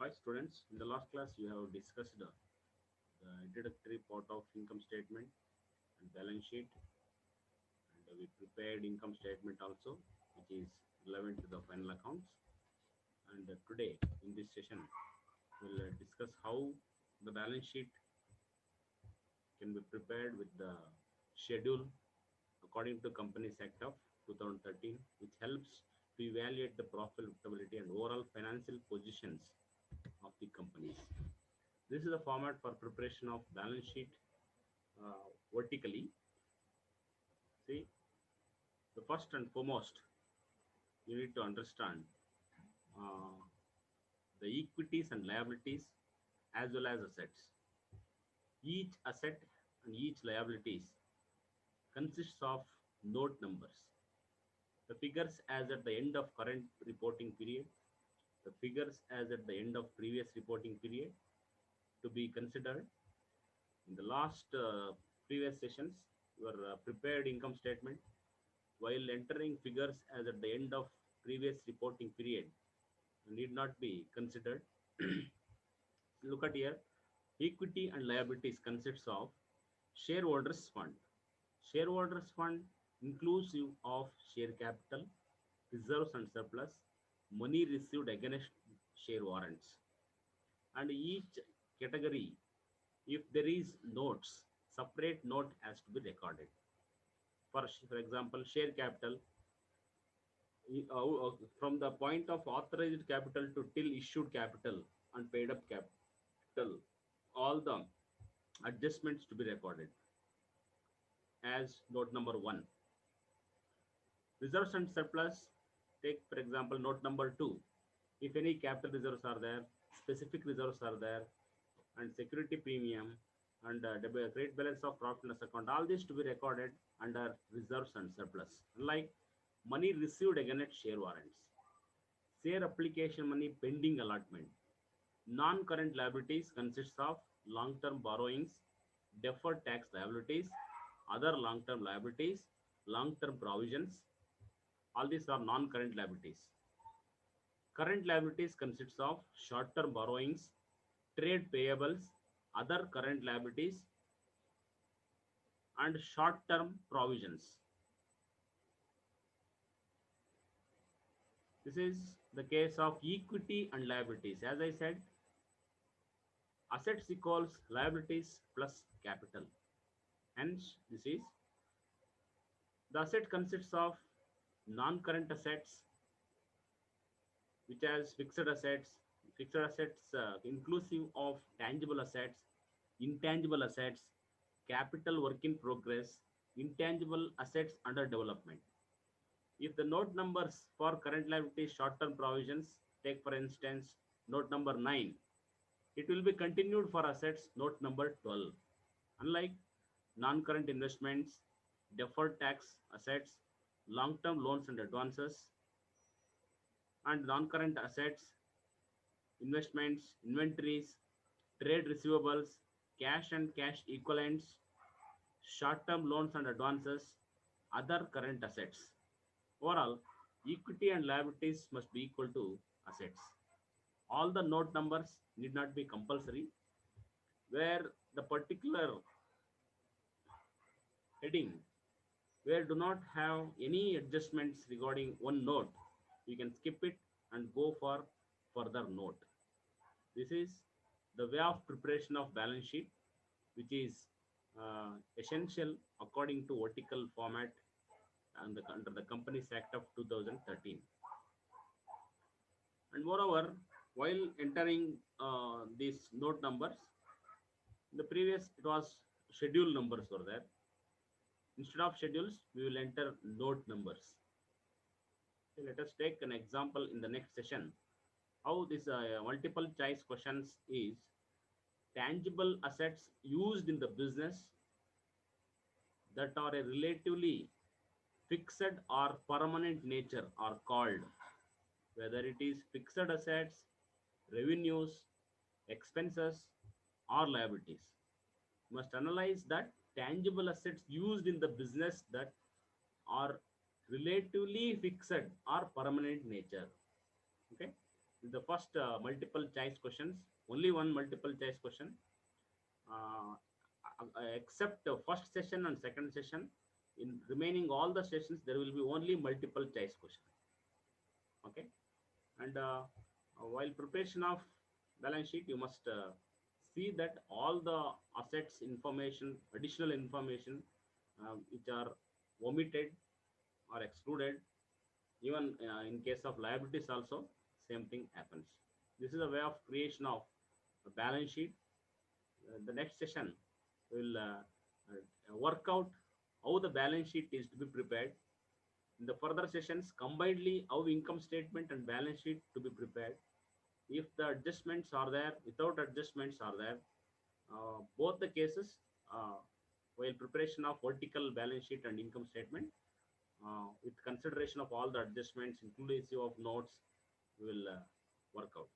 Hi students, in the last class you have discussed the introductory part of income statement and balance sheet, and we prepared income statement also, which is relevant to the final accounts. And today in this session we'll discuss how the balance sheet can be prepared with the schedule according to Companies Act of 2013, which helps to evaluate the profitability and overall financial positions of the companies. This is the format for preparation of balance sheet vertically. See, the first and foremost, you need to understand uh, the equities and liabilities as well as assets. Each asset and each liabilities consists of note numbers. The figures as at the end of current reporting period, the figures as at the end of previous reporting period to be considered. In the last previous sessions, your prepared income statement while entering figures as at the end of previous reporting period need not be considered. Look at here. Equity and liabilities consists of shareholders fund. Shareholders fund inclusive of share capital, reserves and surplus, money received against share warrants. And each category, if there is notes, separate note has to be recorded. For example, share capital, from the point of authorized capital to till issued capital and paid up capital, all the adjustments to be recorded as note number 1. Reserves and surplus, take for example note number 2. If any capital reserves are there, specific reserves are there, and security premium and trade balance of profit and loss account, all this to be recorded under reserves and surplus. Like money received against share warrants, share application money pending allotment. Non-current liabilities consists of long-term borrowings, deferred tax liabilities, other long-term liabilities, long-term provisions. All these are non-current liabilities. Current liabilities consists of short-term borrowings, trade payables, other current liabilities, and short-term provisions. This is the case of equity and liabilities. As I said, assets equals liabilities plus capital. Hence, this is the asset consists of non-current assets, which has fixed assets inclusive of tangible assets, intangible assets, capital work in progress, intangible assets under development. If the note numbers for current liabilities, short-term provisions, take for instance note number 9, it will be continued for assets note number 12. Unlike non-current investments, deferred tax assets, long-term loans and advances, and non-current assets, investments, inventories, trade receivables, cash and cash equivalents, short-term loans and advances, other current assets. Overall, equity and liabilities must be equal to assets. All the note numbers need not be compulsory. Where the particular heading where do not have any adjustments regarding one note, you can skip it and go for further note. This is the way of preparation of balance sheet, which is essential according to vertical format and under the Companies Act of 2013. And moreover, while entering these note numbers, in the previous it was schedule numbers were there. Instead of schedules, we will enter note numbers. Okay, let us take an example in the next session. How this multiple choice questions is tangible assets used in the business that are a relatively fixed or permanent nature are called, whether it is fixed assets, revenues, expenses, or liabilities. You must analyze that tangible assets used in the business that are relatively fixed or permanent nature. Okay. The first multiple choice questions, only one multiple choice question. Uh, Except the first session and second session, in remaining all the sessions, there will be only multiple choice question. Okay, and while preparation of balance sheet, you must see that all the assets information, additional information, which are omitted or excluded. Even in case of liabilities also, same thing happens. This is a way of creation of a balance sheet. The next session will work out how the balance sheet is to be prepared. In the further sessions, combinedly how income statement and balance sheet to be prepared. If the adjustments are there, without adjustments are there, both the cases, uh, while preparation of vertical balance sheet and income statement, with consideration of all the adjustments inclusive of notes, we will work out.